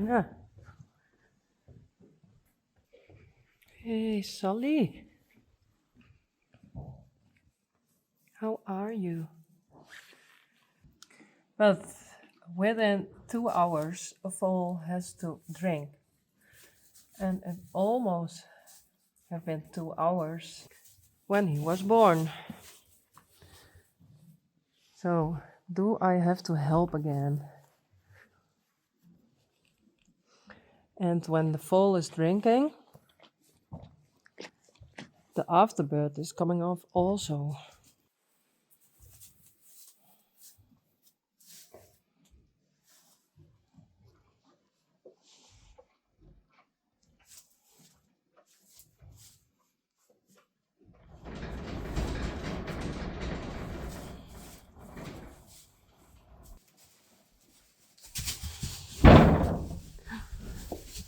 Yeah. Hey, Saly. How are you? But within 2 hours, a foal has to drink. And it almost have been 2 hours when he was born. So, do I have to help again? And when the foal is drinking, the afterbirth is coming off also.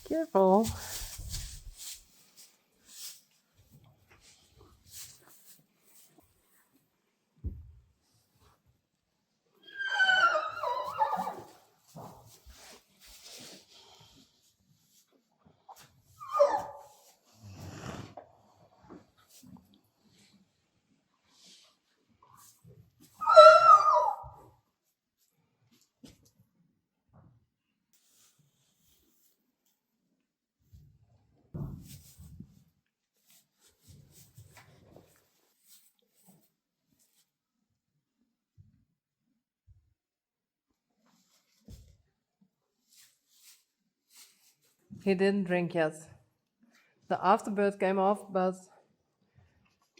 Careful. He didn't drink yet. The afterbirth came off, but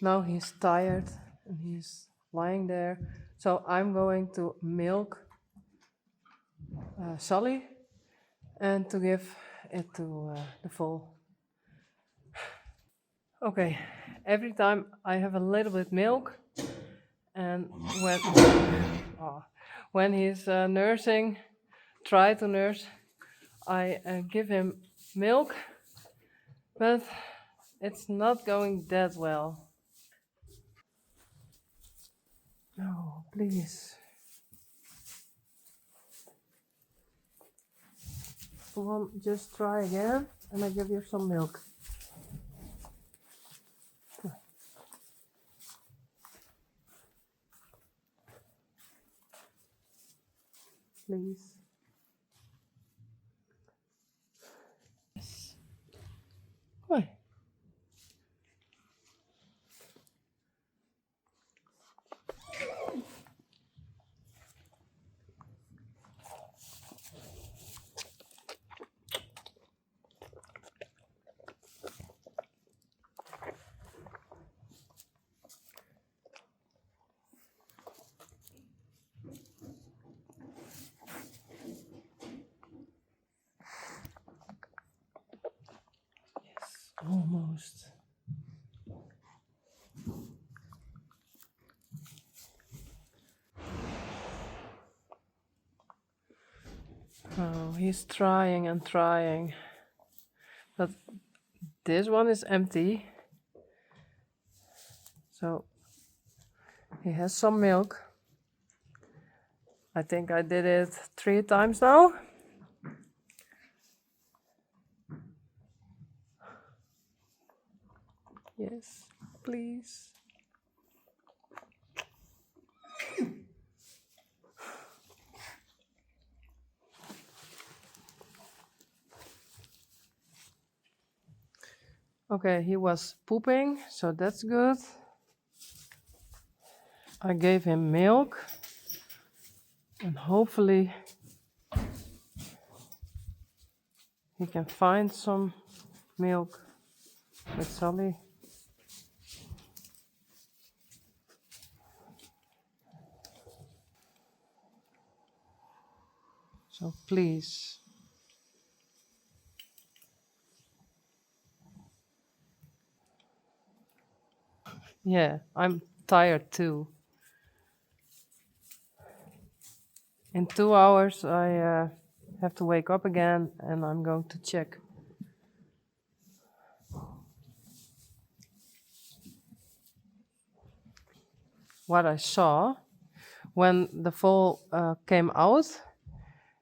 now he's tired and he's lying there. So I'm going to milk Saly and to give it to the foal. Okay, every time I have a little bit milk, and when he's nursing, try to nurse, I give him milk, but it's not going that well. No, please. Come on, just try again, and I give you some milk. Please. Yes. Why? Yes, almost. Oh, he's trying and trying. But this one is empty. So he has some milk. I think I did it 3 times now. Yes, please. Okay, he was pooping, so that's good. I gave him milk, and hopefully he can find some milk with Saly. So please. Yeah, I'm tired too. In 2 hours, I have to wake up again, and I'm going to check. What I saw when the foal came out,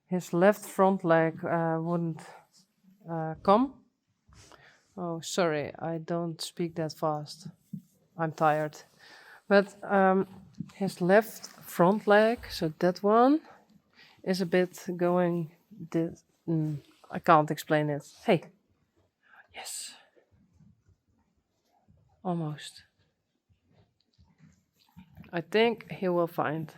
his left front leg wouldn't come. Oh, sorry, I don't speak that fast. I'm tired. But his left front leg, so that one, is a bit going this. I can't explain it. Hey. Yes. Almost. I think he will find.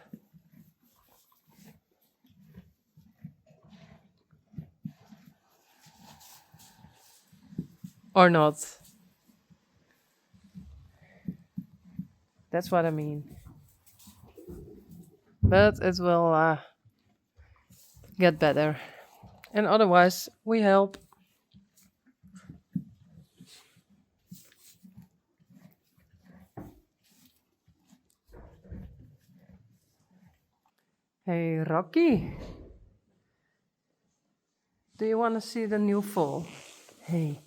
Or not. That's what I mean. But it will get better. And otherwise, we help. Hey, Rocky. Do you want to see the new foal? Hey,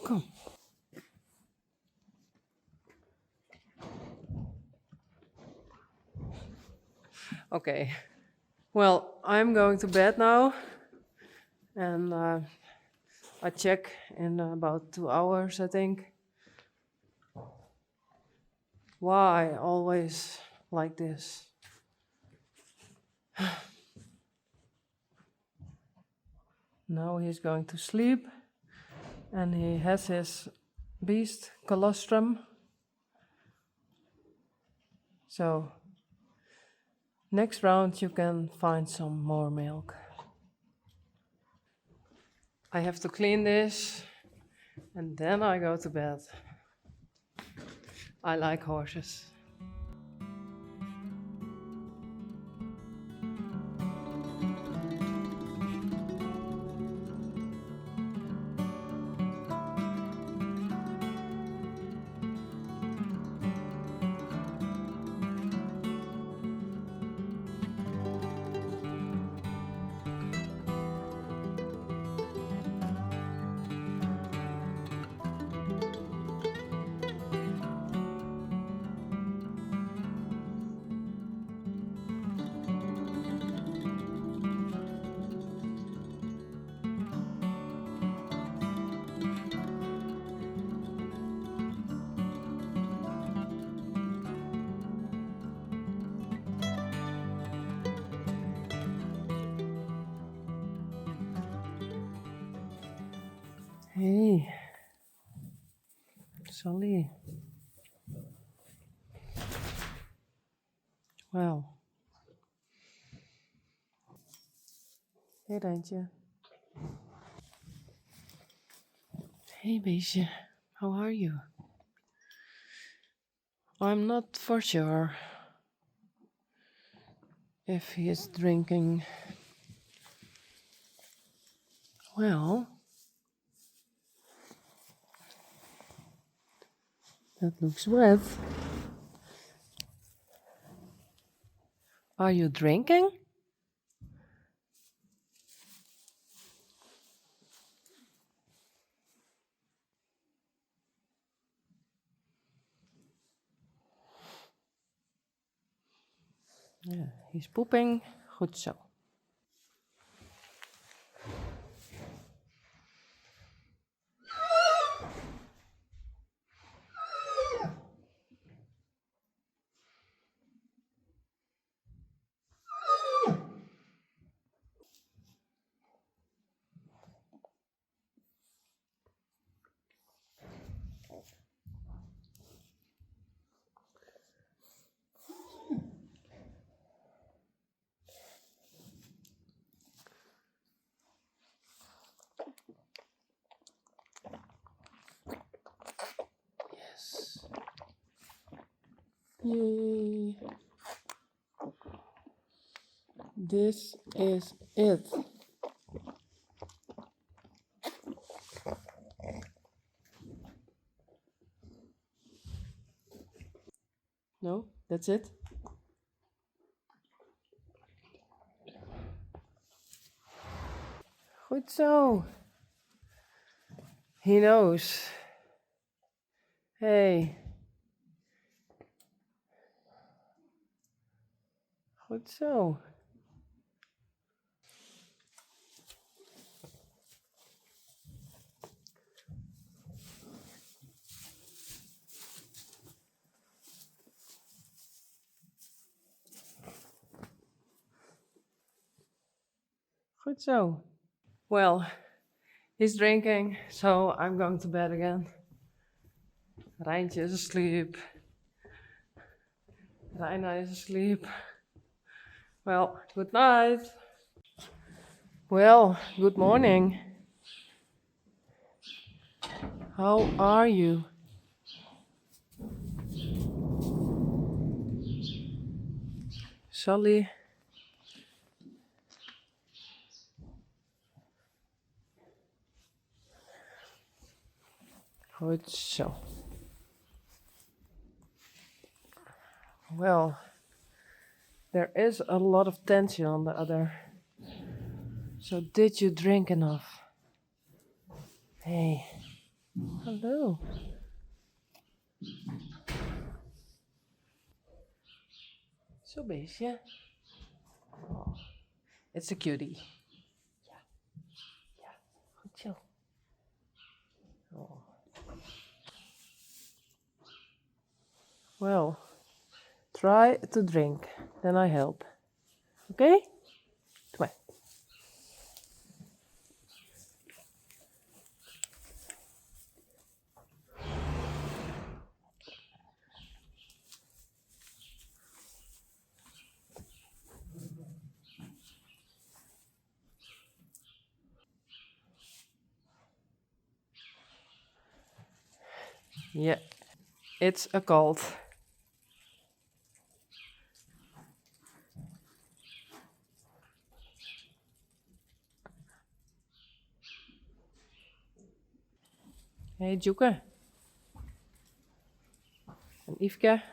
come. Okay. Well, I'm going to bed now. And I check in about 2 hours, I think. Why always like this? Now he's going to sleep, and he has his beast colostrum. So next round you can find some more milk. I have to clean this, and then I go to bed. I like horses. Hey, Saly. Well. Hey, Randje. Hey, beestje. How are you? I'm not for sure if he is drinking. Well, that looks wet. Are you drinking? Yeah, he's pooping. Goed zo. Yes. Yay. This is it. No, that's it. Goed zo. He knows. Hey. Goed zo. Goed zo. Well, he's drinking, so I'm going to bed again. Rijntje is asleep. Reina is asleep. Well, good night. Well, good morning. How are you? Saly? Goed zo. Well, there is a lot of tension on the other. So did you drink enough? Hey. Hello. Zo'n beestje. Oh, it's a cutie. Ja. Ja. Goed zo. Oh. Well, try to drink, then I help. Okay? Come on. Yeah, it's a cold. Hey, Joeke. En Yveske.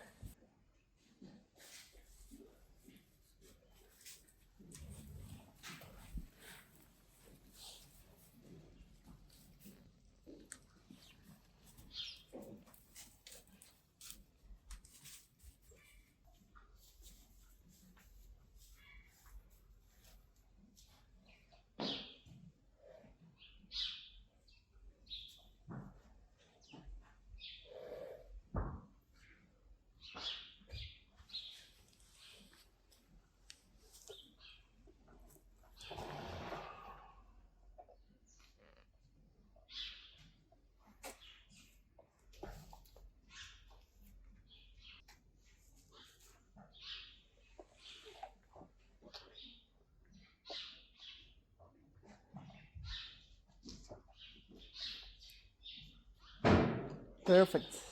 Perfect.